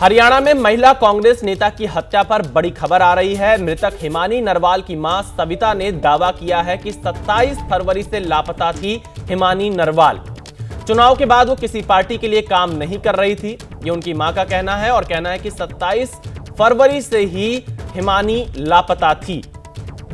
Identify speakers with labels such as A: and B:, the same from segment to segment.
A: हरियाणा में महिला कांग्रेस नेता की हत्या पर बड़ी खबर आ रही है। मृतक हिमानी नरवाल की मां सविता ने दावा किया है कि 27 फरवरी से लापता थी हिमानी नरवाल। चुनाव के बाद वो किसी पार्टी के लिए काम नहीं कर रही थी, ये उनकी मां का कहना है और कहना है कि 27 फरवरी से ही हिमानी लापता थी।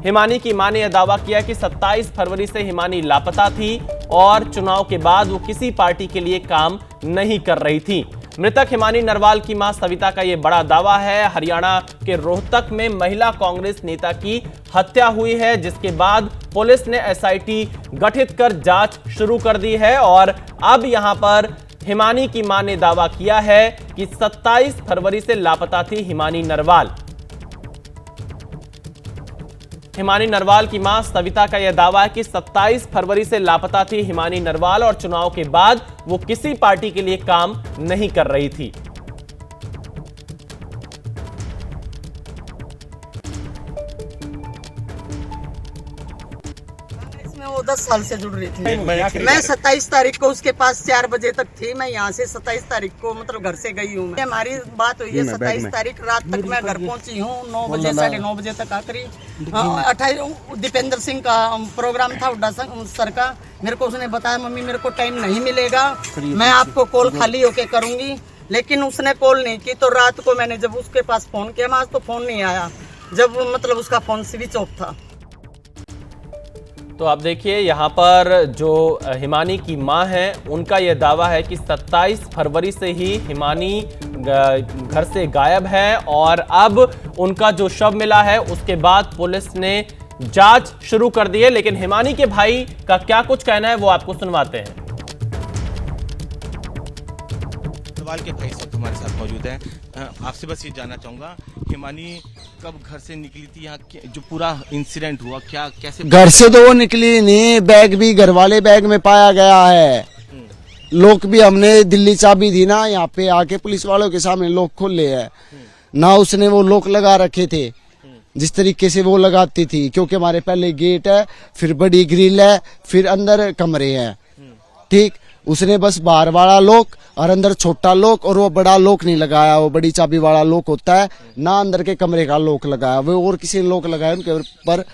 A: हिमानी की मां ने यह दावा किया कि 27 फरवरी से हिमानी लापता थी और चुनाव के बाद वो किसी पार्टी के लिए काम नहीं कर रही थी। मृतक हिमानी नरवाल की मां सविता का यह बड़ा दावा है। हरियाणा के रोहतक में महिला कांग्रेस नेता की हत्या हुई है, जिसके बाद पुलिस ने एसआईटी गठित कर जांच शुरू कर दी है और अब यहां पर हिमानी की मां ने दावा किया है कि 27 फरवरी से लापता थी हिमानी नरवाल। हिमानी नरवाल की मां सविता का यह दावा है कि 27 फरवरी से लापता थी हिमानी नरवाल और चुनाव के बाद वो किसी पार्टी के लिए काम नहीं कर रही थी।
B: इसमें वो 10 साल से जुड़ रही थी। मैं 27 तारीख को उसके पास 4 बजे तक थी। मैं यहाँ से 27 तारीख को मतलब घर से गई हूँ। हमारी बात हुई है 27 तारीख रात तक मैं घर पहुँची हूँ। 9 बजे 9:30 बजे तक आखिरी 28 दीपेंद्र सिंह का प्रोग्राम था हुड्डा सर का। मेरे को उसने बताया मम्मी मेरे को टाइम नहीं मिलेगा, मैं आपको कॉल खाली होके करूंगी, लेकिन उसने कॉल नहीं की। तो रात को मैंने जब उसके पास फोन किया, आज तो फोन नहीं आया, जब मतलब उसका फोन स्विच ऑफ था।
A: तो आप देखिए यहाँ पर जो हिमानी की मां है उनका यह दावा है कि 27 फरवरी से ही हिमानी घर से गायब है और अब उनका जो शव मिला है उसके बाद पुलिस ने जांच शुरू कर दी है। लेकिन हिमानी के भाई का क्या कुछ कहना है वो आपको सुनवाते हैं।
C: नरवाल के भाई साहब हमारे साथ मौजूद हैं। आपसे बस ये जानना चाहूंगा, हिमानी कब घर से निकली थी? यहाँ जो पूरा इंसिडेंट हुआ क्या कैसे?
D: घर से तो वो निकली नहीं, बैग भी घर वाले बैग में पाया गया है। लोग भी हमने दिल्ली चाबी थी ना, यहाँ पे आके पुलिस वालों के सामने लोग खोले है ना, उसने वो लोक लगा रखे थे जिस तरीके से वो लगाती थी, क्योंकि हमारे पहले गेट है, फिर बड़ी ग्रिल है, फिर अंदर कमरे हैं। ठीक, उसने बस बाहर वाला लोक और अंदर छोटा लोक और वो बड़ा लोक नहीं लगाया। वो बड़ी चाबी वाला लोक होता है ना, अंदर के कमरे का लोक लगाया वो, और किसी ने लोक लगाया उनके ऊपर।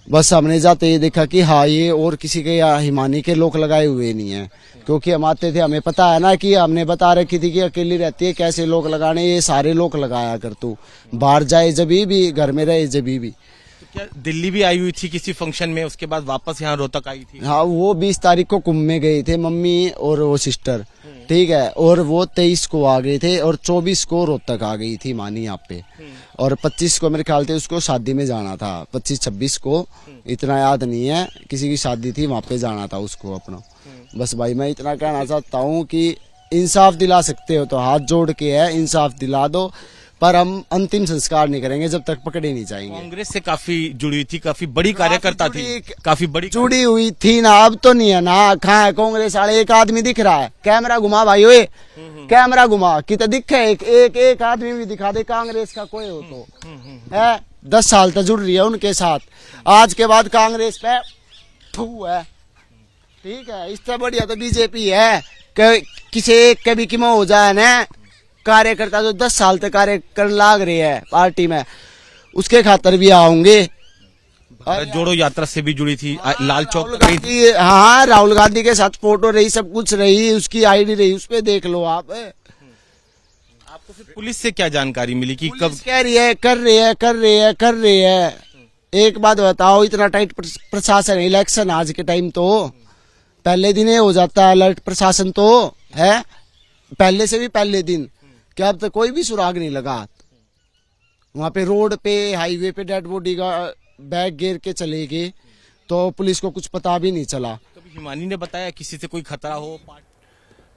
D: बस हमने जाते ही देखा कि हाँ ये और किसी के या हिमानी के लोक लगाए हुए नहीं है, क्योंकि हम आते थे, हमें पता है ना कि हमने बता रखी थी कि अकेली रहती है, कैसे लोक लगाने, ये सारे लोक लगाया कर तू, बाहर जाए जभी भी, घर में रहे जभी भी।
C: क्या दिल्ली भी आई हुई थी किसी फंक्शन में, उसके बाद वापस यहाँ रोहतक आई थी?
D: हाँ, वो 20 तारीख को कुंभ में गए थे मम्मी और वो सिस्टर, ठीक है, और वो 23 को आ गए थे और 24 को रोहतक आ गई थी मानी यहाँ पे, और 25 को मेरे ख्याल से उसको शादी में जाना था। 25-26 को इतना याद नहीं है, किसी की शादी थी वहाँ पे जाना था उसको अपना। बस भाई मैं इतना कहना चाहता हूँ कि इंसाफ दिला सकते हो तो हाथ जोड़ के है, इंसाफ दिला दो, पर हम अंतिम संस्कार नहीं करेंगे जब तक पकड़े नहीं जाएंगे।
C: कांग्रेस से काफी जुड़ी हुई थी, काफी बड़ी कार्यकर्ता थी, काफी बड़ी
D: जुड़ी हुई थी ना, अब तो नहीं है ना। कहाँ है कांग्रेस वाले? एक आदमी दिख रहा है, कैमरा घुमा भाई, ओए कैमरा घुमा, कितना दिखे? एक आदमी भी दिखा दे कांग्रेस का कोई हो तो है। 10 साल तक जुड़ रही है उनके साथ, आज के बाद कांग्रेस पे ठू है। ठीक है, इससे बढ़िया तो बीजेपी है। किसी एक के भी किमो हो जाए ना, कार्यकर्ता जो 10 साल तक कार्य करने लाग रहे हैं पार्टी में, उसके खातर भी आऊंगे।
C: जोड़ो यात्रा से भी जुड़ी थी, लाल चौक
D: हाँ, राहुल गांधी के साथ फोटो रही, सब कुछ रही, उसकी आईडी रही, उस पे देख लो आप।
C: आपको फिर पुलिस से क्या जानकारी मिली कि कब
D: कह रही है कर रही है? एक बात बताओ, इतना टाइट प्रशासन, इलेक्शन आज के टाइम तो पहले दिन हो जाता है अलर्ट प्रशासन तो है, पहले से भी पहले दिन। क्या अब तक कोई भी सुराग नहीं लगा? वहाँ पे रोड पे, हाईवे पे डेड बॉडी का बैग गिर के चले गए तो पुलिस को कुछ पता भी नहीं चला।
C: कभी हिमानी ने बताया किसी से कोई खतरा हो?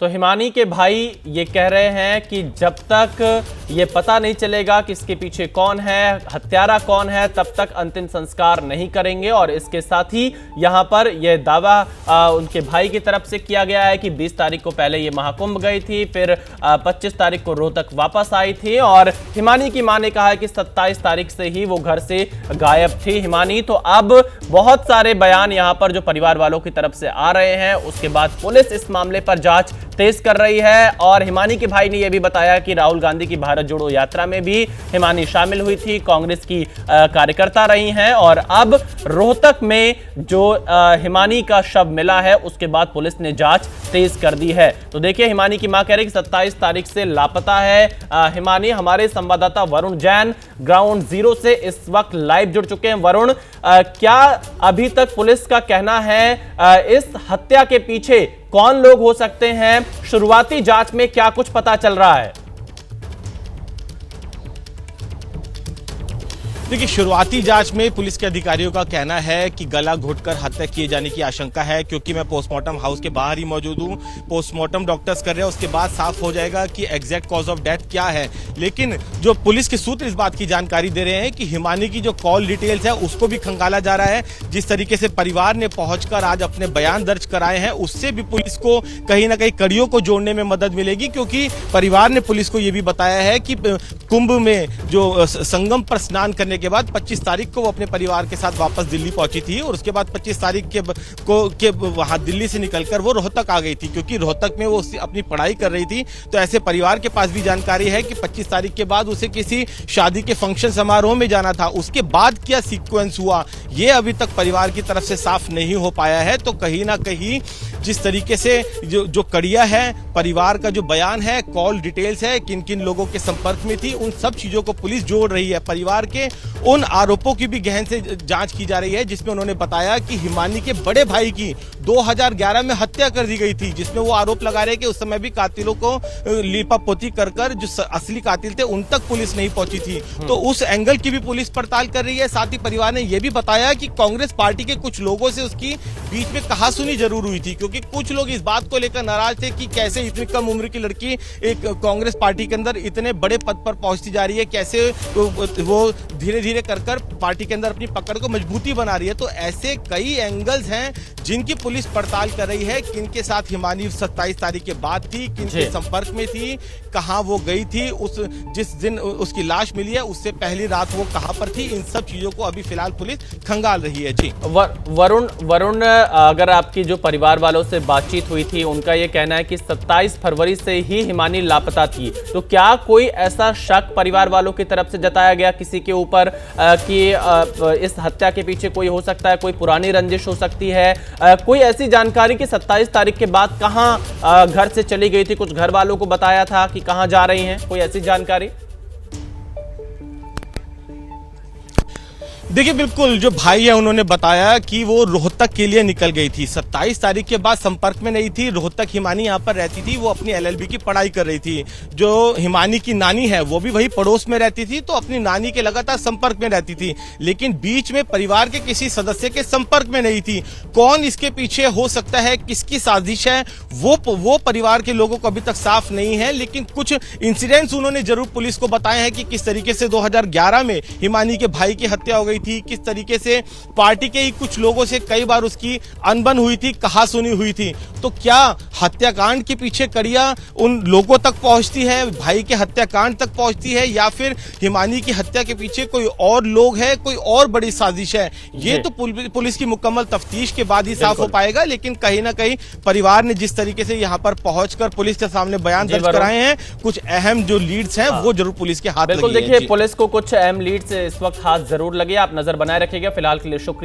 A: तो हिमानी के भाई ये कह रहे हैं कि जब तक ये पता नहीं चलेगा कि इसके पीछे कौन है, हत्यारा कौन है, तब तक अंतिम संस्कार नहीं करेंगे। और इसके साथ ही यहाँ पर यह दावा उनके भाई की तरफ से किया गया है कि 20 तारीख को पहले ये महाकुंभ गई थी, फिर 25 तारीख को रोहतक वापस आई थी और हिमानी की मां ने कहा है कि 27 तारीख से ही वो घर से गायब थी हिमानी। तो अब बहुत सारे बयान यहाँ पर जो परिवार वालों की तरफ से आ रहे हैं, उसके बाद पुलिस इस मामले पर जांच तेज कर रही है। और हिमानी के भाई ने यह भी बताया कि राहुल गांधी की भारत जोड़ो यात्रा में भी हिमानी शामिल हुई थी, कांग्रेस की कार्यकर्ता रही हैं। और अब रोहतक में जो हिमानी का शव मिला है उसके बाद पुलिस ने जांच तेज कर दी है। तो देखिए, हिमानी की मां कह रही है कि 27 तारीख से लापता है हिमानी। हमारे संवाददाता वरुण जैन ग्राउंड जीरो से इस वक्त लाइव जुड़ चुके हैं। वरुण, क्या अभी तक पुलिस का कहना है इस हत्या के पीछे कौन लोग हो सकते हैं? शुरुआती जांच में क्या कुछ पता चल रहा है?
C: देखिए, शुरुआती जांच में पुलिस के अधिकारियों का कहना है कि गला घोटकर हत्या किए जाने की आशंका है, क्योंकि मैं पोस्टमार्टम हाउस के बाहर ही मौजूद हूं। पोस्टमार्टम डॉक्टर्स कर रहे हैं, उसके बाद साफ हो जाएगा कि एग्जैक्ट कॉज ऑफ डेथ क्या है। लेकिन जो पुलिस के सूत्र इस बात की जानकारी दे रहे हैं कि हिमानी की जो कॉल डिटेल्स है उसको भी खंगाला जा रहा है। जिस तरीके से परिवार ने पहुंचकर आज अपने बयान दर्ज कराए हैं, उससे भी पुलिस को कहीं ना कहीं कड़ियों को जोड़ने में मदद मिलेगी, क्योंकि परिवार ने पुलिस को यह भी बताया है कि कुंभ में जो संगम पर स्नान करने के बाद 25 तारीख को वो अपने परिवार के साथ वापस दिल्ली पहुंची थी, और उसके बाद 25 तारीख के वहां दिल्ली से निकलकर वो रोहतक आ गई थी, क्योंकि रोहतक में वो अपनी पढ़ाई कर रही थी। तो ऐसे परिवार के पास भी जानकारी है कि 25 तारीख के बाद उसे किसी शादी के फंक्शन समारोह में जाना था। उसके बाद क्या सीक्वेंस हुआ, ये अभी तक परिवार की तरफ से साफ नहीं हो पाया है। तो कहीं ना कहीं जिस तरीके से जो कड़िया है, परिवार का जो बयान है, कॉल डिटेल्स है, किन किन लोगों के संपर्क में थी, उन सब चीजों को पुलिस जोड़ रही है। परिवार के उन आरोपों की भी गहन से जांच की जा रही है, जिसमें उन्होंने बताया कि हिमानी के बड़े भाई की 2011 में हत्या कर दी गई थी, जिसमें वो आरोप लगा रहे हैं कि उस समय भी कातिलों को लीपापोती कर जो असली कातिल थे उन तक पुलिस नहीं पहुंची थी। तो उस एंगल की भी पुलिस पड़ताल कर रही है। साथ ही परिवार ने यह भी बताया कि कांग्रेस पार्टी के कुछ लोगों से उसकी बीच में कहासुनी जरूर हुई थी, क्योंकि कुछ लोग इस बात को लेकर नाराज थे कि कैसे इतनी कम उम्र की लड़की एक कांग्रेस पार्टी के अंदर इतने बड़े पद पर पहुंचती जा रही है, कैसे वो धीरे धीरे कर पार्टी के अंदर अपनी पकड़ को मजबूती बना रही है। तो ऐसे कई एंगल्स हैं जिनकी पुलिस पड़ताल कर रही है। किनके साथ हिमानी 27 तारीख के बाद थी, किनके संपर्क में थी, कहां वो गई थी, जिस दिन उसकी लाश मिली है उससे पहली रात वो कहां पर थी, इन सब चीजों को अभी फिलहाल पुलिस खंगाल रही है। जी
A: वरुण, अगर आपकी जो परिवार वालों से बातचीत हुई थी, उनका ये कहना है कि 27 फरवरी से ही हिमानी लापता थी। तो क्या कोई ऐसा शक परिवार वालों की तरफ से जताया गया किसी के ऊपर कि इस हत्या के पीछे कोई हो सकता है, कोई पुरानी रंजिश हो सकती है? कोई ऐसी जानकारी कि 27 तारीख के बाद कहां घर से चली गई थी? कुछ घर वालों को बताया था कि कहां जा रही हैं? कोई ऐसी जानकारी?
C: देखिए, बिल्कुल जो भाई है उन्होंने बताया कि वो रोहतक के लिए निकल गई थी। 27 तारीख के बाद संपर्क में नहीं थी। रोहतक हिमानी यहाँ पर रहती थी, वो अपनी LLB की पढ़ाई कर रही थी। जो हिमानी की नानी है वो भी वही पड़ोस में रहती थी, तो अपनी नानी के लगातार संपर्क में रहती थी, लेकिन बीच में परिवार के किसी सदस्य के संपर्क में नहीं थी। कौन इसके पीछे हो सकता है, किसकी साजिश है, वो परिवार के लोगों को अभी तक साफ नहीं है। लेकिन कुछ इंसिडेंट्स उन्होंने जरूर पुलिस को बताए हैं कि किस तरीके से 2011 में हिमानी के भाई की हत्या हो गई थी, किस तरीके से पार्टी के ही कुछ लोगों से कई बार उसकी अनबन हुई थी, कहासुनी हुई थी। तो क्या हत्याकांड के पीछे कड़िया उन लोगों तक पहुंचती है, भाई के हत्याकांड तक पहुंचती है, या फिर हिमानी की हत्या के पीछे कोई और लोग है, कोई और बड़ी साजिश है? ये तो पुलिस की मुकम्मल तफ्तीश के बाद ही साफ हो पाएगा। लेकिन कहीं ना कहीं परिवार ने जिस तरीके से यहाँ पर पहुंचकर पुलिस के सामने बयान दर्ज कराए हैं, कुछ अहम जो लीड्स हैं वो जरूर पुलिस के हाथ लगी है।
A: देखिए, पुलिस को कुछ अहम लीड्स इस वक्त हाथ जरूर लगे। आप नजर बनाए रखिएगा। फिलहाल के लिए शुक्रिया।